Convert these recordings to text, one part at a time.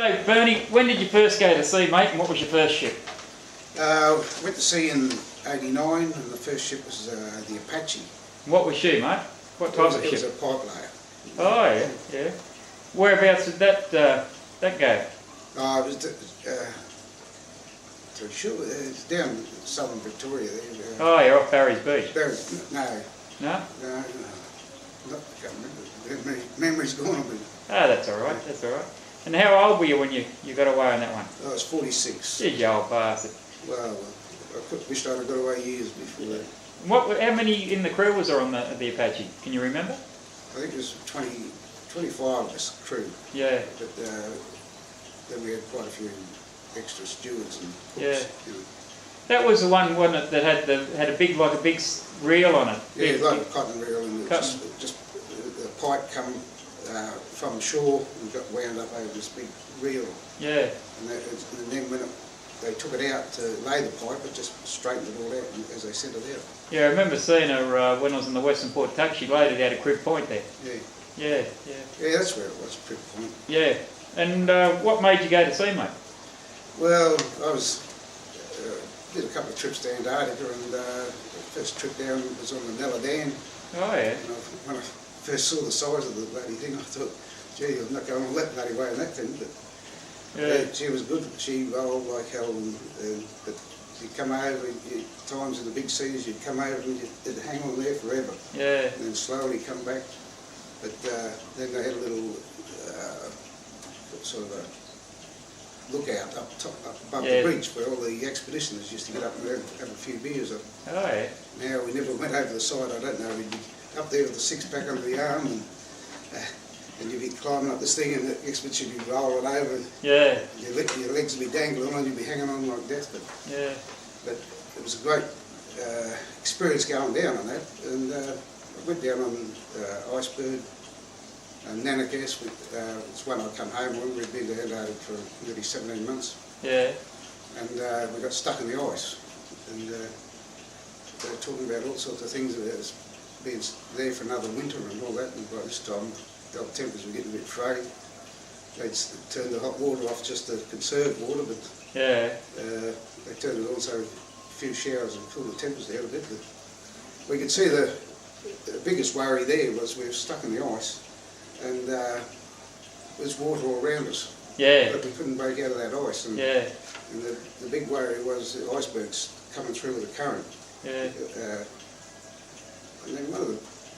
So, Bernie, when did you first go to sea, mate, and what was your first ship? Went to sea in '89, and the first ship was the Apache. What was she, mate? What type of ship? It was a pipe layer. Oh, yeah, yeah. Whereabouts did that go? It was, it's down in southern Victoria there. Oh, you're off Barry's Beach. No. No? No, I can't remember. Memory's gone on me. Oh, that's all right, that's all right. And how old were you when you got away on that one? I was 46. Did you, old bastard? Well, I wished I'd have got away years before that. How many in the crew was there on the Apache? Can you remember? I think it was 25 of us crew. Yeah. But then we had quite a few extra stewards and cooks. Yeah. You know. That was the one, wasn't it, that had a big reel on it? Yeah, like a cotton reel, and just the pipe come from shore and got wound up over this big reel. Yeah. And then when they took it out to lay the pipe, it just straightened it all out as they sent it out. Yeah, I remember seeing her when I was in the Western Port Tuck. She laid it out at Crib Point there. Yeah. Yeah, yeah. Yeah, that's where it was, Crib Point. Yeah. And what made you go to sea, mate? Well, I did a couple of trips to Antarctica, and the first trip down was on the Neladan. Oh, yeah. And when I first saw the size of the bloody thing, I thought, gee, I'm not going all that bloody way in that thing. But yeah. she was good. She rolled like hell, but you'd come over, times in the big seas, you'd come over and you'd hang on there forever. Yeah. And then slowly come back. But then they had a little sort of a lookout up above the bridge where all the expeditioners used to get up and have a few beers up. Oh, yeah. Now we never went over the side, I don't know, we'd be up there with the six-pack under the arm, and you'd be climbing up this thing, and the expedition would be rolling over. Yeah. Your legs would be dangling on, and you'd be hanging on like death. But it was a great experience going down on that, and I went down on Icebird. Nanagas, it's one I come home on. We'd been to Antarctica for nearly 17 months. Yeah. And we got stuck in the ice. And they were talking about all sorts of things about us being there for another winter and all that. And by this time, the temperatures were getting a bit frayed. They'd turned the hot water off just to conserve water, but they turned it on so a few showers and cooled the temperatures down a bit. But we could see the biggest worry there was we were stuck in the ice. And there's water all around us. Yeah. But we couldn't break out of that ice. And, and the big worry was the icebergs coming through with the current. Yeah. And then one of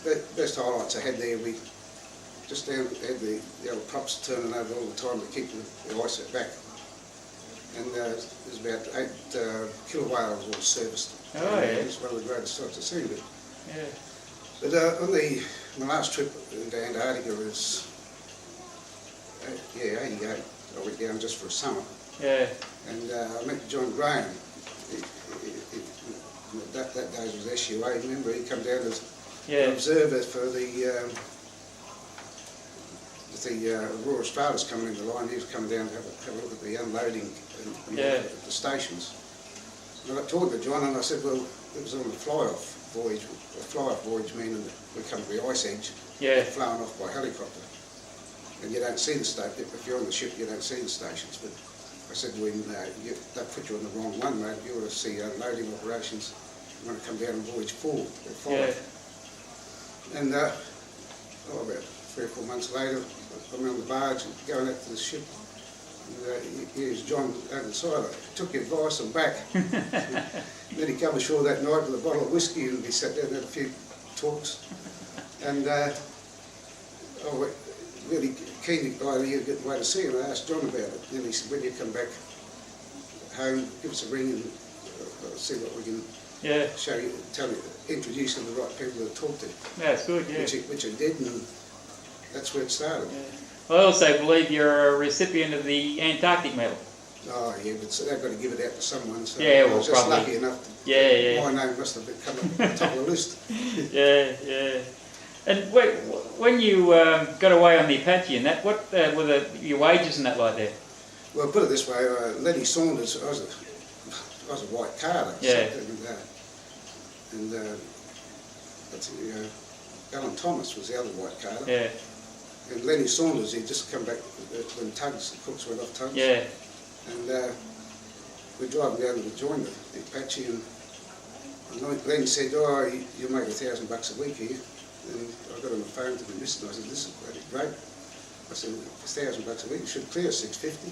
the best highlights I had there, we just had the old props turning over all the time to keep the ice at back. And there's about 8 killer whales all serviced. Oh, yeah. It's one of the greatest sights I've seen. But on my last trip into Antarctica was 88. I went down just for a summer. Yeah. And I met John Graham. That day was SUA. Remember, he come down as an observer for the Aurora Australis coming into line. He was coming down to have a look at the unloading at the stations. And I talked to John, and I said, well, it was on the fly-off voyage. A fly-off voyage meaning that we come to the ice edge, flown off by helicopter, and you don't see the station. If you're on the ship, you don't see the stations. But I said, when that put you on the wrong one, mate. You ought to see unloading operations. You want to come down on voyage 4 or 5. And about 3 or 4 months later, I'm on the barge and going out to the ship. And here's John over the side. I took your advice, I'm back. And then he come ashore that night with a bottle of whiskey, and we sat down and had a few talks. And I was really keen to get away to sea, and I asked John about it. And he said, when you come back home, give us a ring and see what we can show you, introduce you to the right people to talk to. Yeah, it's good, Which I did, and that's where it started. Yeah. I also believe you're a recipient of the Antarctic medal. Oh yeah, but they've got to give it out to someone. So I was just lucky enough. My name must have come on the top of the list. Yeah. And when you got away on the Apache and that, what were your wages and that like there? Well, put it this way, Lenny Saunders, I was a white carder. Yeah. And Alan Thomas was the other white carder. Yeah. And Lenny Saunders, he'd just come back when the cooks went off tugs. Yeah. And we're driving down to the joint, the Apache, and Lenny said, "Oh, you make $1,000 a week here." And I got on the phone to the missus and I said, "This is great." I said, $1,000 a week, you should clear 650.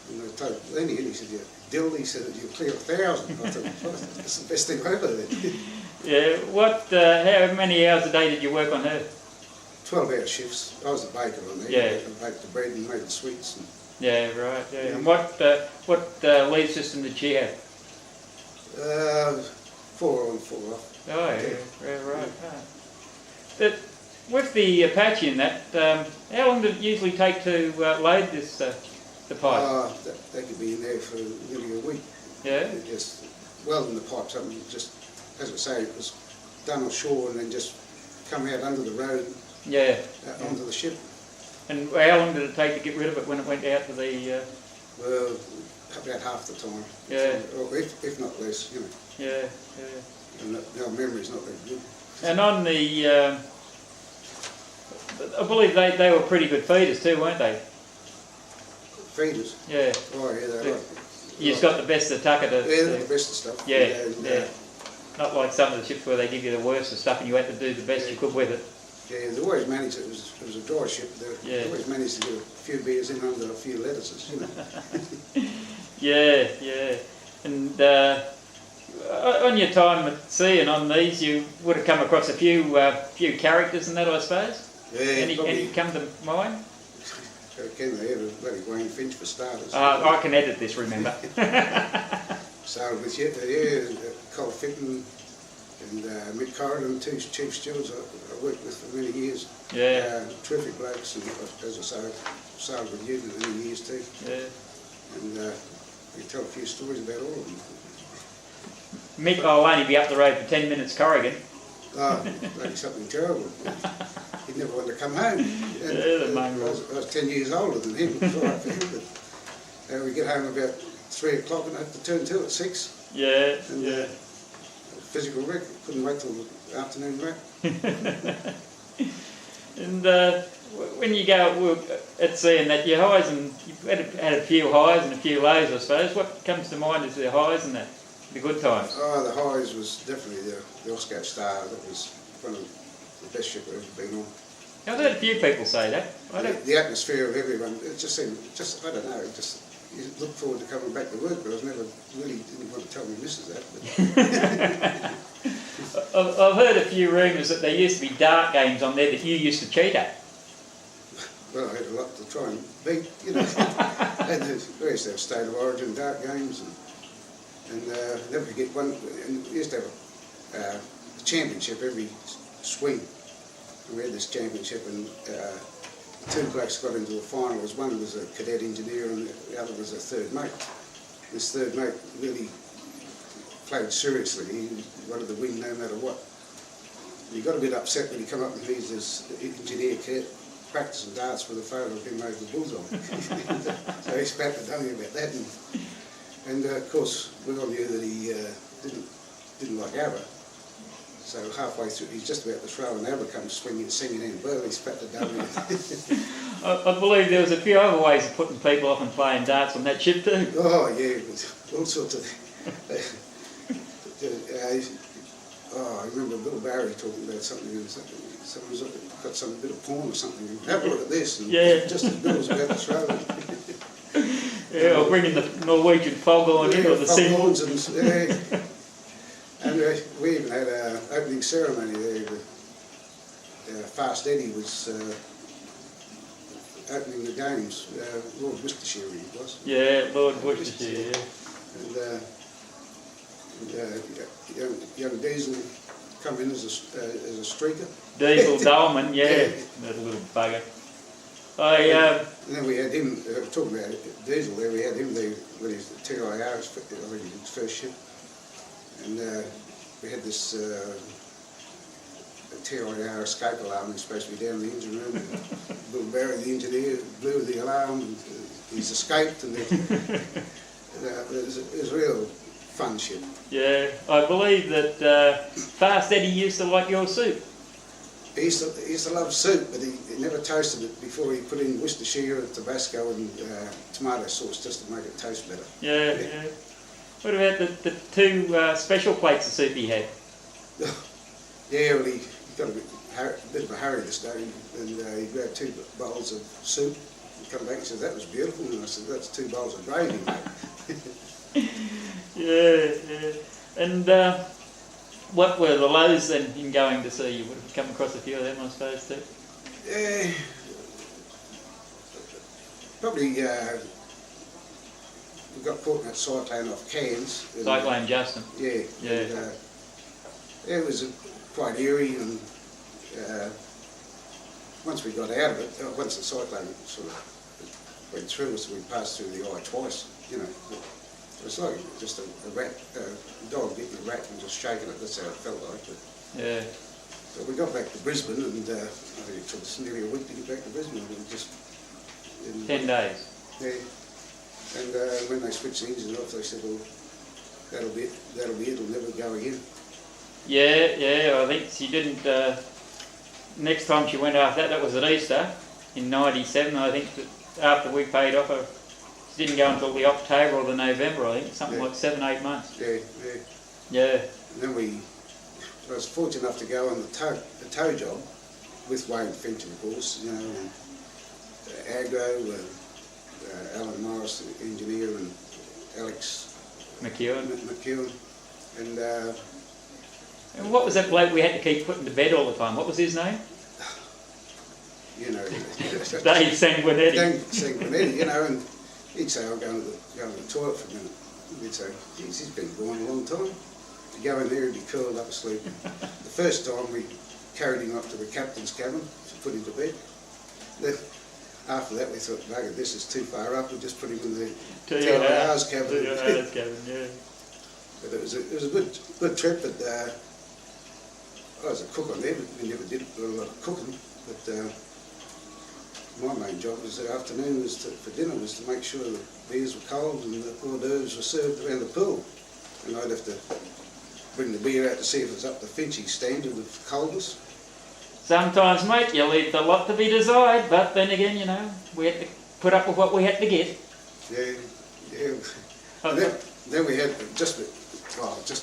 And I told Lenny, and he said, "Yeah, Dill," he said, "you'll clear 1,000. I thought, well, that's the best thing I've ever heard. Yeah. How many hours a day did you work on her? 12-hour shifts. I was the baker on there. Yeah. I baked the bread and made the sweets. And, Yeah, right. Yeah. And what lead system did she have? 4 on, 4 off. Oh, yeah, right. Oh. With the Apache and that, how long did it usually take to load this the pipe? They could be in there for nearly a week. Yeah. Just welding the pipes up, and just, as I say, it was done on shore and then just come out under the road. Yeah. Onto the ship. And how long did it take to get rid of it when it went out to the? Well, about half the time. Yeah. Or if not less, you know. Yeah. And our memory's not that good. And on the, I believe they were pretty good feeders too, weren't they? Feeders? Yeah. Oh yeah, they were. You just got the best of tucker to. Yeah, the best of stuff. Yeah. Not like some of the ships where they give you the worst of stuff and you had to do the best you could with it. Yeah, they always managed, it was a dry ship, they always managed to get a few beers in under a few lettuces, you know. Yeah. And on your time at sea and on these, you would have come across a few characters in that, I suppose? Yeah, any come to mind? Can they ever bloody Wayne Finch for starters? I can edit this, remember. Started with Cole Fitton and Mick Corridon, 2 chief stewards I worked with for many years. Yeah. Terrific blokes, and as I say, sailed with you for many years too. Yeah. And we tell a few stories about all of them. Mick, I'll only be up the road for 10 minutes, Corrigan. Oh, bloody something terrible. He never wanted to come home. And, the mongrel. I was 10 years older than him, it was all right for him, but we get home about 3 o'clock and I have to turn to at 6. Yeah, and, physical wreck, couldn't wait till the afternoon wreck. And when you go at sea and that, your highs, and you've had a few highs and a few lows, I suppose. What comes to mind is the highs and that, the good times? Oh, the highs was definitely the Oscar Star. That was one of the best ship I've ever been on. I've heard a few people say that. The atmosphere of everyone, it just seemed, I don't know, you look forward to coming back to work, but I was never really, didn't want to tell my missus that. I've heard a few rumours that there used to be dart games on there that you used to cheat at. Well, I had a lot to try and beat, you know. We used to have State of Origin dart games, and never forget one, and we used to have a championship every swing. And we had this championship, and 2 blokes got into the finals. One was a cadet engineer and the other was a third mate. This third mate really played seriously. He wanted to win no matter what. He got a bit upset when he came up and he's this engineer cadet practicing darts with a photo of him over the bullseye. So he spat the dummy about that. And of course, we all knew that he didn't like ABBA. So halfway through, he's just about to throw, and ABBA comes swinging, singing in, well, he spat the dummy. I believe there was a few other ways of putting people off and playing darts on that ship too. Oh yeah, all sorts of I remember Bill Barry talking about something, someone's got some bit of porn or something, have a look at this, and just as Bill was about to throw it. Or bringing the Norwegian foghorn in, or the foghorns, and we even had an opening ceremony there. Fast Eddie was opening the games, Lord Worcestershire he was. Yeah, Lord Worcestershire, yeah. And young Diesel come in as a streaker. Diesel Dolman, yeah, that little bugger. And then we had him, talking about Diesel there, we had him there with his TIR, I think his first ship. And we had this TIR escape alarm, he's supposed to be down in the engine room. Bill Barry, the engineer, blew the alarm, and he's escaped, and it was a real fun ship. Yeah, I believe that Fast Eddie used to like your soup. He used to love soup, but he never toasted it before he put in Worcestershire, Tabasco and tomato sauce just to make it taste better. Yeah, yeah. What about the two special plates of soup he had? Yeah, well, he got a bit of a hurry this day, and he grabbed 2 bowls of soup and come back and said, "That was beautiful." And I said, "That's 2 bowls of gravy, mate." Yeah. And what were the lows then in going to sea? You would have come across a few of them, I suppose, too. Yeah, probably we got caught in that cyclone off Cairns. Cyclone Justin. Yeah. Yeah. And, it was quite eerie, and once we got out of it, once the cyclone sort of went through us, we passed through the eye twice, you know. It was like just a dog getting a rat and just shaking it. That's how it felt like. But, yeah. But we got back to Brisbane, and I think it took us nearly a week to get back to Brisbane. We just 10 days. Yeah. And when they switched the engine off, they said, "Well, that'll be it. It'll never go again." Yeah. I think she didn't. Next time she went after that was at Easter in '97. I think that after we paid off her. Didn't go until the October or the November, I think, something like 7-8 months. Yeah. And then I was fortunate enough to go on the tow job with Wayne Finch, of course, you know, and Agro, Alan Morris, the engineer, and Alex McEwen. And what was that bloke we had to keep putting to bed all the time? What was his name? You know, Dave Sanguinetti, you know, and he'd say, "I'll go to the toilet for a minute." And he'd say, "Geez, he's been gone a long time." To go in there, he'd be curled up asleep. The first time we carried him up to the captain's cabin to put him to bed. Then, after that, we thought, "Bugger, this is too far up. We'll just put him in the TLR's cabin." Yeah. But it was a good trip. But I was a cook on there, but we never did a lot of cooking. But my main job was the afternoon for dinner was to make sure the beers were cold and the hors d'oeuvres were served around the pool. And I'd have to bring the beer out to see if it was up to Finchy's standard of coldness. Sometimes, mate, you leave a lot to be desired, but then again, you know, we had to put up with what we had to get. Yeah. And then we had just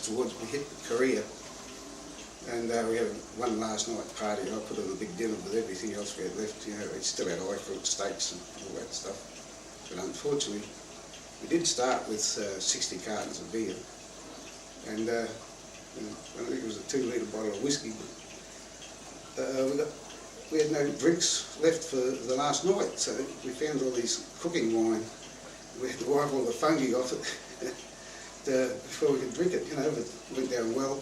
towards we hit Korea. And we had one last night party. I put on a big dinner with everything else we had left. You know, we still had fruit steaks and all that stuff. But unfortunately, we did start with 60 cartons of beer, and I think it was a 2-litre bottle of whiskey. But we had no drinks left for the last night, so we found all these cooking wine. We had to wipe all the fungi off it before we could drink it. You know, but it went down well.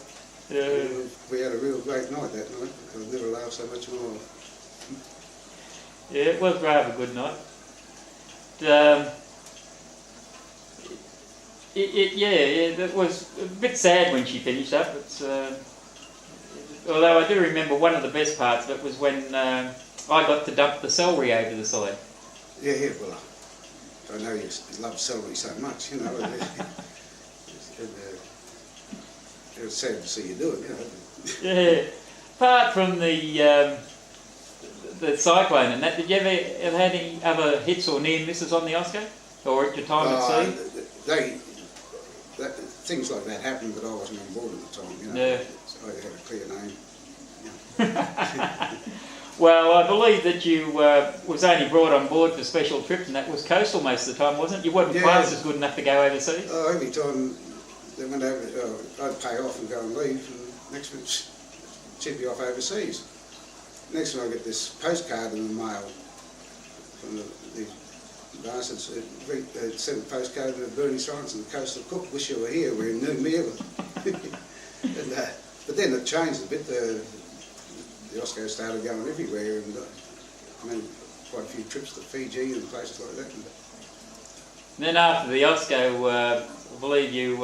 Yeah. We had a real great night that night. I've never laughed so much in my life. Yeah, it was rather a good night. It was a bit sad when she finished up. Although I do remember one of the best parts of it was when I got to dump the celery over the side. Yeah, well, I know you love celery so much, you know. It was sad to see you do it, you know. Yeah. Apart from the cyclone and that, did you ever have any other hits or near misses on the Oscar? Or at your time at sea? Things like that happened, but I wasn't on board at the time, you know. Yeah. So I had a clear name. Yeah. Well, I believe that you was only brought on board for special trips, and that was coastal most of the time, wasn't it? You weren't classed as good enough to go overseas? Oh, every time they went over, I'd pay off and go and leave, and next week she'd be off overseas. Next time I get this postcard in the mail from the bastards. It sent a postcard to Bernie Sorensen, the coastal cook. "Wish you were here. We're in New But then it changed a bit. The Osco started going everywhere, and I made quite a few trips to Fiji and places like that. And then after the Osco, I believe you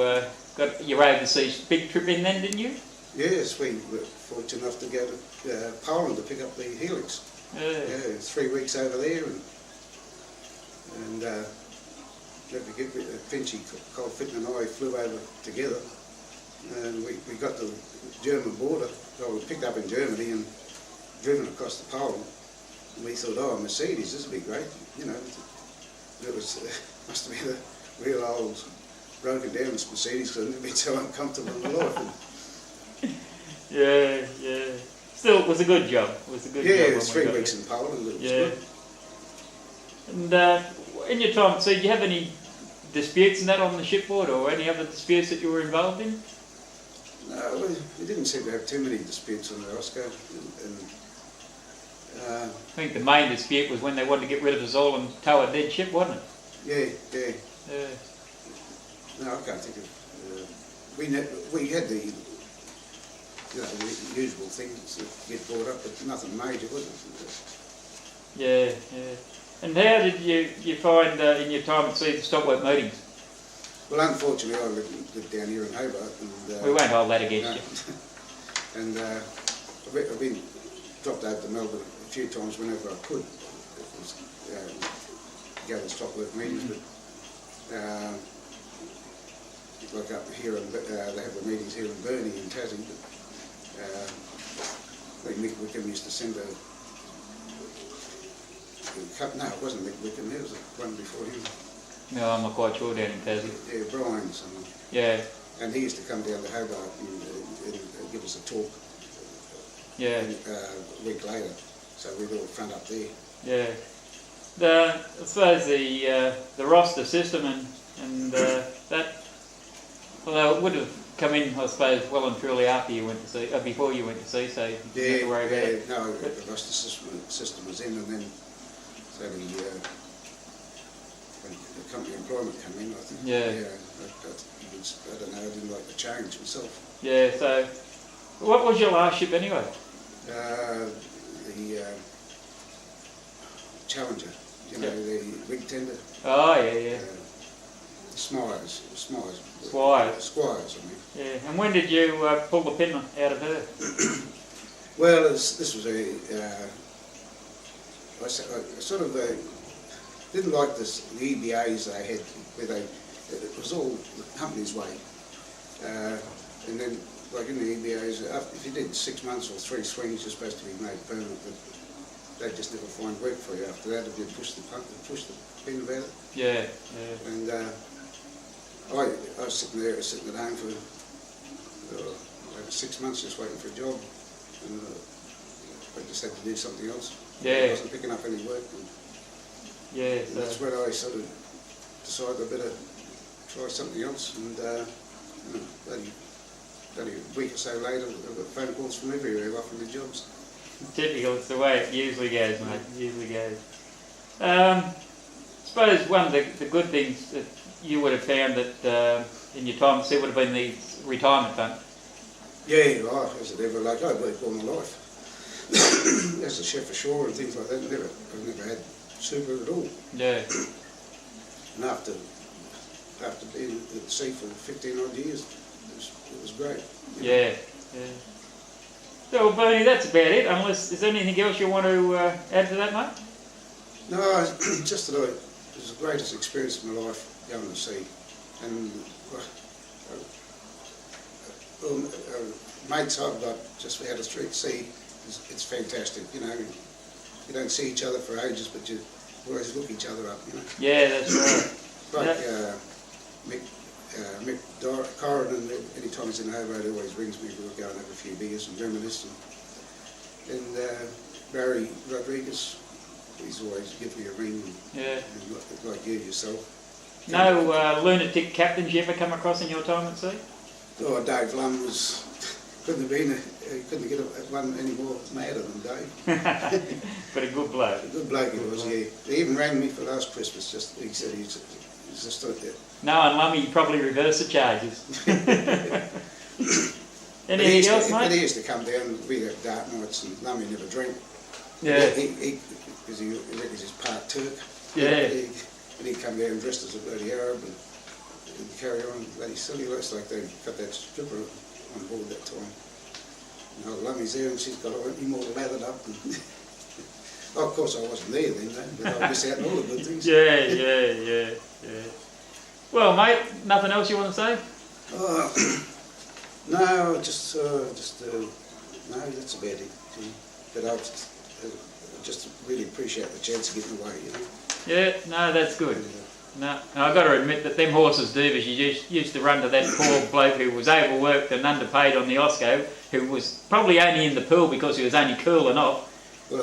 got your overseas big trip in then, didn't you? Yes, we were fortunate enough to go to Poland to pick up the Helix. Yeah, 3 weeks over there, and Finchy, Cole Fitton and I flew over together, and we got to the German border. So we picked up in Germany, and driven across the pole, and we thought, oh, a Mercedes, this would be great, you know. It was, must have been a real old, broken down Mercedes, because I've never been so uncomfortable in my life. Yeah, yeah. Still, it was a good job. It was a good job. Yeah, it was 3 weeks in Poland. It was good. And in your time, so did you have any disputes in that on the shipboard, or any other disputes that you were involved in? No, we didn't seem to have too many disputes on the Oscar. I think the main dispute was when they wanted to get rid of us all and tow a dead ship, wasn't it? Yeah. No, I can't think of. We had the, you know, the usual things that get brought up, but nothing major, was it? Yeah. And how did you find in your time at sea the stop-work meetings? Well, unfortunately, I lived down here in Hobart. And, we won't hold that against you. And I've been dropped over to Melbourne a few times whenever I could. It was, go to stop-work meetings, but like up here, and they have the meetings here in Burnie in Tassie. But Mick Wickham used to send a no, it wasn't Mick Wickham, there was one before him. No, I'm not quite sure down in Tassie. Yeah, Brian, someone. Yeah. And he used to come down to Hobart and give us a talk. Yeah. A week later, so we'd all front up there. Yeah. I suppose the roster system and that, although it would have come in, I suppose, well and truly after you went to sea, before you went to sea, so you didn't have to worry about it. No, the roster system was in, and then so the company employment came in, I think. Yeah. I don't know, I didn't like the change myself. Yeah, so what was your last ship anyway? The Challenger, you know, the rig tender. Oh, yeah. The Squires, I mean. Yeah, and when did you pull the pin out of her? Well, this was I sort of didn't like the EBAs they had, where it was all the company's way. And then, like in the EBAs, if you did 6 months or 3 swings, you're supposed to be made permanent, but they just never find work for you after that if you push the pin about it. Yeah. And I was sitting at home for 6 months just waiting for a job, and I just had to do something else. Yeah. I wasn't picking up any work. Yeah. And that's when I sort of decided I better try something else, and only a week or so later, I got phone calls from everywhere offering me jobs. Typical, it's the way it usually goes, mate. It usually goes. I suppose one of the good things that you would have found that in your time at sea would have been the retirement fund. Yeah, as it ever, like I've worked all my life. As a chef ashore and things like that, I've never had super at all. Yeah. And after being at the sea for 15 odd years, it was great. Yeah. So, Bernie, that's about it. Unless there's anything else you want to add to that, mate? No, just that it was the greatest experience of my life going to sea. And mates I've got just out of street sea, it's fantastic. You know, you don't see each other for ages, but you always look each other up. You know. Yeah, that's right. Like Mick Corrin, and any time he's in Hobart, he always rings me. We'll go and have a few beers and reminisce. And Barry Rodriguez, he's always given me a ring. And like you yourself. No lunatic captains you ever come across in your time at sea? Oh, Dave Lum couldn't get one any more madder than Dave. But a good bloke. A good bloke he was, yeah. He even rang me for last Christmas. He said he's just thought that. No, and Lummy probably reversed the charges. Anything else, mate? But he used to come down. We'd have dark nights, and Lummy never drank. Yeah. Because he reckons he's part Turk. Yeah. And he'd come down dressed as a bloody Arab and carry on bloody silly. Looks like they got that stripper on board that time. And old Lummy's there, and she's got him all lathered up. And of course, I wasn't there then, but I miss out on all the good things. Yeah. Well, mate, nothing else you want to say? No, just no, that's about it. but I just really appreciate the chance of getting away, you know. Yeah, no, that's good. No, I've got to admit that them horses, Divas, you used to run to that poor bloke who was overworked and underpaid on the Osco, who was probably only in the pool because he was only cool enough,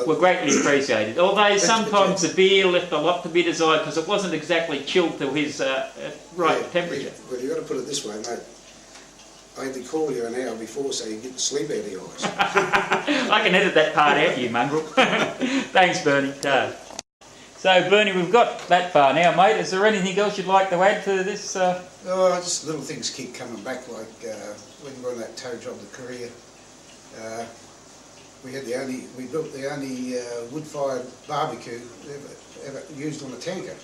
were greatly appreciated. Although sometimes the beer left a lot to be desired because it wasn't exactly chilled to his right temperature. Yeah, well, you've got to put it this way, mate. I had to call you an hour before so you get the sleep out of your eyes. I can edit that part out, you mongrel. Thanks, Bernie. So, Bernie, we've got that far now, mate. Is there anything else you'd like to add to this? Oh, just little things keep coming back, like when we were on that tow job to Korea. We built the only wood-fired barbecue ever used on a tanker.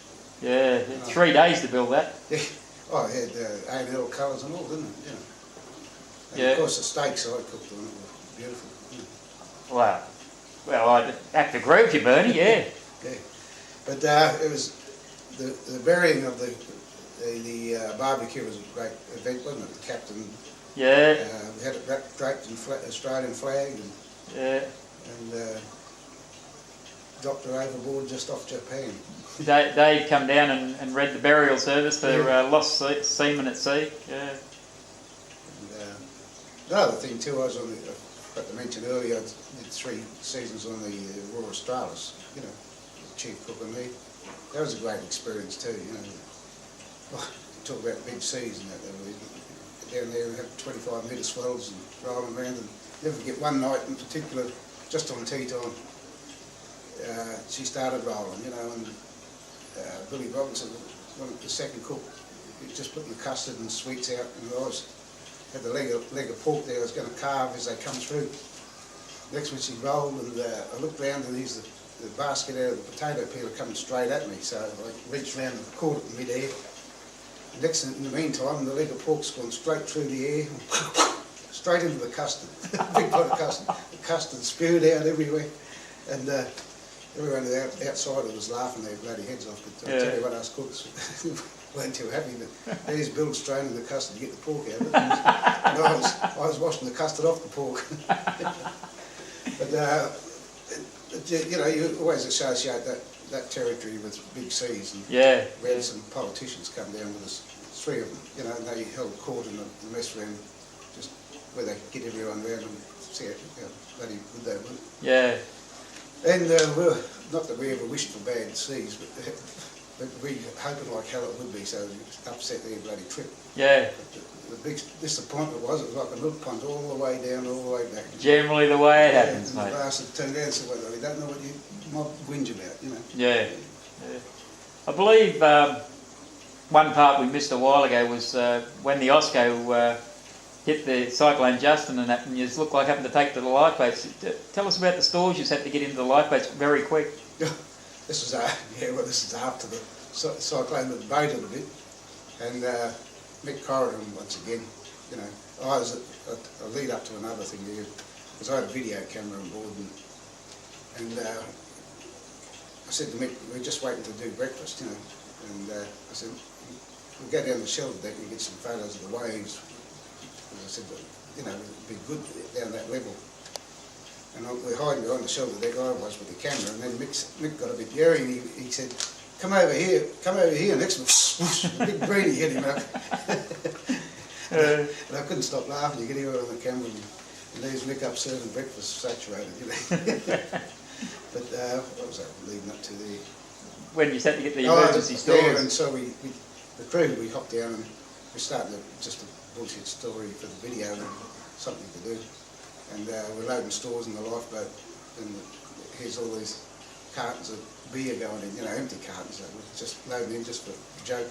Yeah, 3 days to build that. Yeah. Oh, it had A&L colours and all, didn't it? Yeah. And Yeah. of course the steaks I cooked on it were beautiful. Yeah. Wow. Well, I'd have to agree with you, Bernie, yeah. Yeah. But it was the burying of the barbecue was a great event, wasn't it? The captain. Yeah. We had it draped in Australian flag and dropped her overboard just off Japan. They come down and read the burial service for lost seamen at sea. Yeah. And, the other thing too, I forgot to mention earlier, I did 3 seasons on the Royal Australis, you know, chief cook and me. That was a great experience too, you know. Talk about big seas and that. Down there we had 25 metre swells and rolling around, and never forget one night in particular, just on tea time, she started rolling, you know, and Billy Robinson, the second cook, he was just putting the custard and sweets out, and I had the leg of pork there I was going to carve as they come through. Next when she rolled, and I looked round and here's the basket out of the potato peeler coming straight at me, so I reached round and caught it in mid-air. Next, in the meantime, the leg of pork's gone straight through the air, straight into the custard, big pot of custard. The custard spewed out everywhere, and everyone outside was laughing their bloody heads off. But I tell you what, us cooks weren't too happy. But there's Bill straining the custard to get the pork out of it, and I was washing the custard off the pork. But you know, you always associate that territory with big seas, and we had some politicians come down with us, 3 of them, you know, and they held court in the mess room, just where they could get everyone round and see how bloody good they were. Yeah. And not that we ever wished for bad seas, but we hoping like hell it would be, so it upset their bloody trip. Yeah. But the big disappointment was it was like a milk pond all the way down, all the way back. Generally the way it happens, mate. And the bastard turned around and said, well, we don't know what you might whinge about, you know. Yeah. I believe one part we missed a while ago was when the Osco hit the Cyclone Justin and that, and you looked like having to take to the lifeboats. Tell us about the stores you had to get into the lifeboats very quick. This is after the cyclone that boated a bit, and Mick Corridon once again, you know, I was a lead up to another thing here, because I had a video camera on board, and I said to Mick, we're just waiting to do breakfast, you know, and I said, we'll go down the shelter deck and get some photos of the waves. And I said, you know, it'd be good down that level. And we're hiding behind the shelter deck, I was with the camera, and then Mick got a bit yelly, and he said, come over here, next one, whoosh, a big breedy hit him up. And I couldn't stop laughing, you could hear it on the camera, and there's Mick up serving breakfast saturated, you know. But what was that leading up to there? When you had to get the emergency stores. Yeah, and so the crew, we hopped down and we're starting just a bullshit story for the video and something to do. And we're loading stores in the lifeboat, and here's all these cartons of beer going in, you know, empty cartons that we're just loading in just for a joke.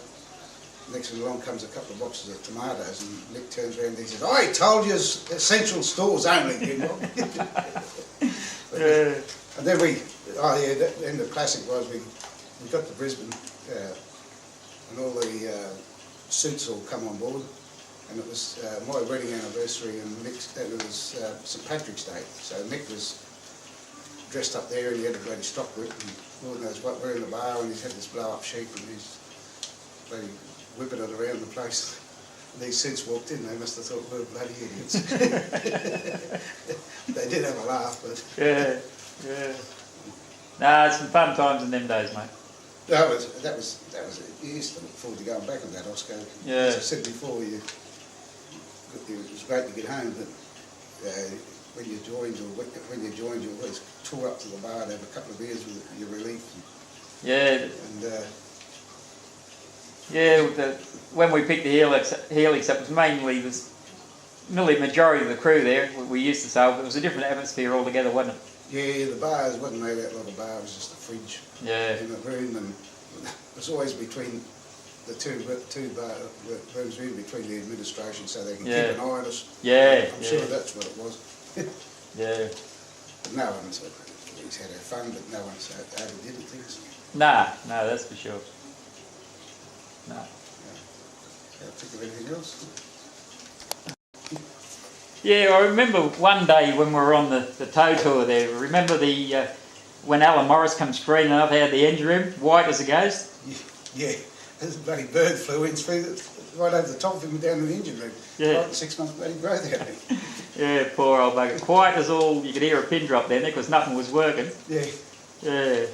Next thing along comes a couple of boxes of tomatoes, and Nick turns around and he says, I told you essential stores only, you know. And then then the classic was we got to Brisbane, and all the suits all come on board, and it was my wedding anniversary, and it was St Patrick's Day, so Mick was dressed up there, and he had a bloody stock whip, and Lord knows what, we're in the bar, and he's had this blow up sheep, and he's bloody whipping it around the place. these suits walked in, they must have thought we were bloody idiots. They did have a laugh, but... Yeah, yeah. Nah, it's some fun times in them days, mate. That was you used to look forward to going back on that Oscar. Yeah. As I said before, it was great to get home, but when you joined, you always tore up to the bar to have a couple of beers with your relief. Yeah. And when we picked the Helix up, it was mainly nearly majority of the crew there. We used to sail, but it was a different atmosphere altogether, wasn't it? yeah, the bars wasn't made out like a bar. It was just a fridge in a room, and it was always between the two rooms in between the administration, so they can keep an eye on us. Yeah, I'm sure that's what it was. Yeah. But no one's he's had our fun, but no one's overdid it things. Nah, that's for sure. No. Can't think of anything else. Yeah, I remember one day when we were on the tow tour there. Remember when Alan Morris comes screaming up out the engine room, white as a ghost? Yeah, there's a bloody bird flew in through right over the top of him down in the engine room. Yeah. Right, 6 months bloody growth out of him. Yeah, poor old bugger. Quiet as all, you could hear a pin drop down there because nothing was working. Yeah. Yeah,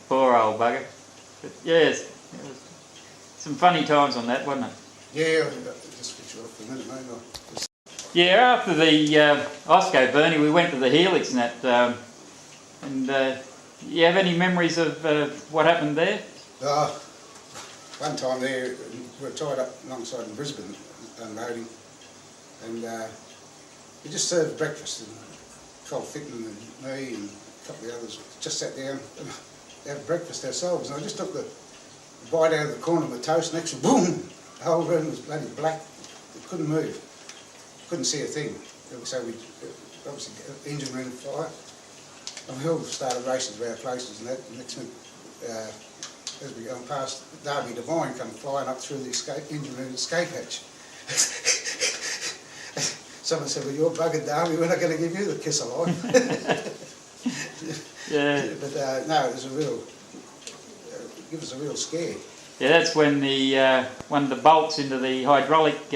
poor old bugger. But yes, it was some funny times on that, wasn't it? Yeah, I'll just switch you off for a minute, mate. Yeah, after the Osco, Bernie, we went to the Helix and that. You have any memories of what happened there? One time there, we were tied up alongside in Brisbane unloading, and we just served breakfast, and Cole Fitton and me and a couple of the others just sat down and had breakfast ourselves, and I just took the bite out of the corner of the toast, next to boom, the whole room was bloody black. It couldn't move, couldn't see a thing. So we obviously engine room fire, and we all started racing to our places, and that next thing, as we go past, Darby Devine come flying up through the engine room escape hatch. Someone said, well, you're buggered, Darby, we're not going to give you the kiss of life. Yeah. But no, it was give us a real scare. Yeah, that's when one of the bolts into the hydraulic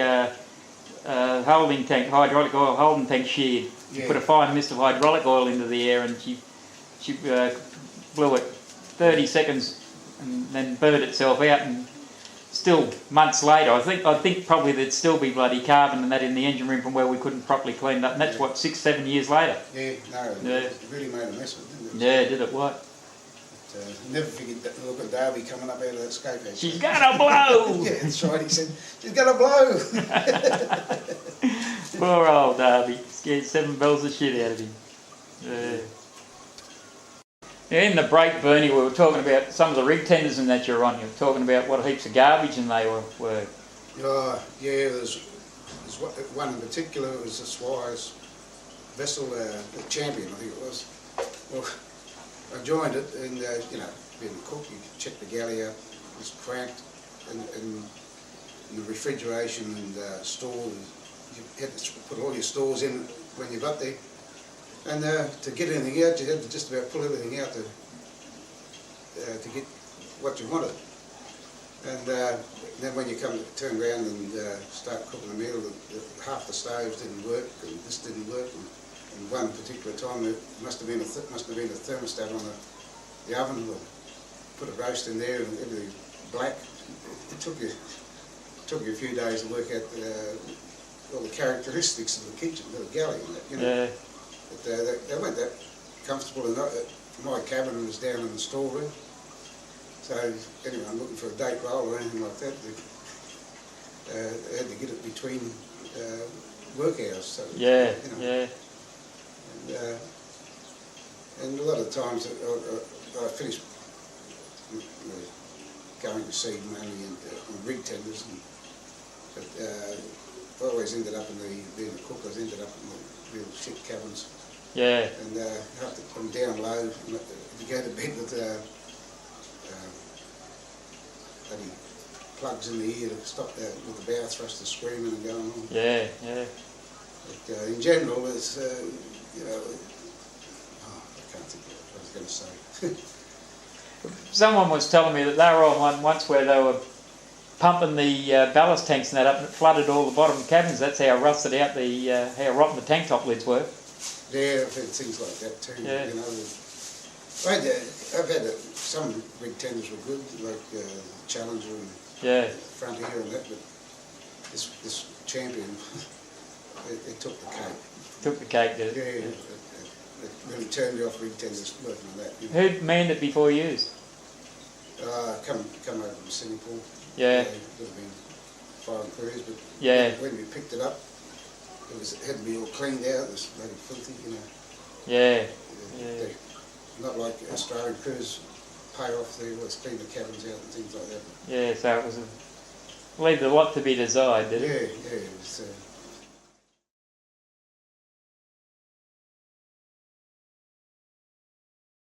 holding tank, hydraulic oil holding tank sheared. She put a fine mist of hydraulic oil into the air, and she blew it 30 seconds and then burned itself out. And still months later, I think probably there'd still be bloody carbon and that in the engine room from where we couldn't properly clean it up. And that's what 6-7 years later. Yeah, no, it really made a mess of it, didn't it? Yeah, did it what? Never forget that look at Darby coming up out of that escape hatch. She's gonna blow! Yeah, that's right, he said, she's gonna blow! Poor old Darby, scared 7 bells of shit out of him. Yeah. In the break, Bernie, we were talking about some of the rig tenders and that you're on. You were talking about what heaps of garbage and they were. Yeah, there's one in particular, it was a Swires vessel, the Champion, I think it was. Well, I joined it, and being a cook, you check the galley out, it was cracked, and the refrigeration and stores, you had to put all your stores in when you got there, and to get anything out, you had to just about pull everything out to get what you wanted. And then when you turn around and start cooking the meal, half the stoves didn't work, and this didn't work. And one particular time, there must have been a thermostat on the oven. We'll put a roast in there, and everything black. It took you a few days to work out all the characteristics of the kitchen, the galley, Yeah. But they weren't that comfortable. And my cabin was down in the storeroom. So anyway, I'm looking for a date roll or anything like that. They had to get it between work hours. So, yeah. And a lot of times I finished going to sea mainly on rig tenders, but I always ended up being a cook, I ended up in the real shit cabins. Yeah. And after I'm down low, you go to bed with bloody plugs in the ear to stop with the bow thrusters screaming and going on. Yeah. But in general, it's I can't think of what I was going to say. Someone was telling me that they were on one once where they were pumping the ballast tanks and that up, and it flooded all the bottom cabins. That's how rusted out how rotten the tank top lids were. Yeah, I've had things like that too. Yeah. You know, I've had some rig tenders were good, like Challenger and Frontier and that, but this Champion, it took the cake. Took the cake, did it? Yeah, it really turned me off rig tenders working on that. You know. Who'd manned it before you? Come over from Singapore. Yeah. It would have been foreign crews, but when we picked it up, it had to be all cleaned out. It was bloody filthy, you know. Yeah. Not like Australian crews pay off there, let's clean the cabins out and things like that. Yeah, so it was left a lot to be desired, did it? Yeah, it was.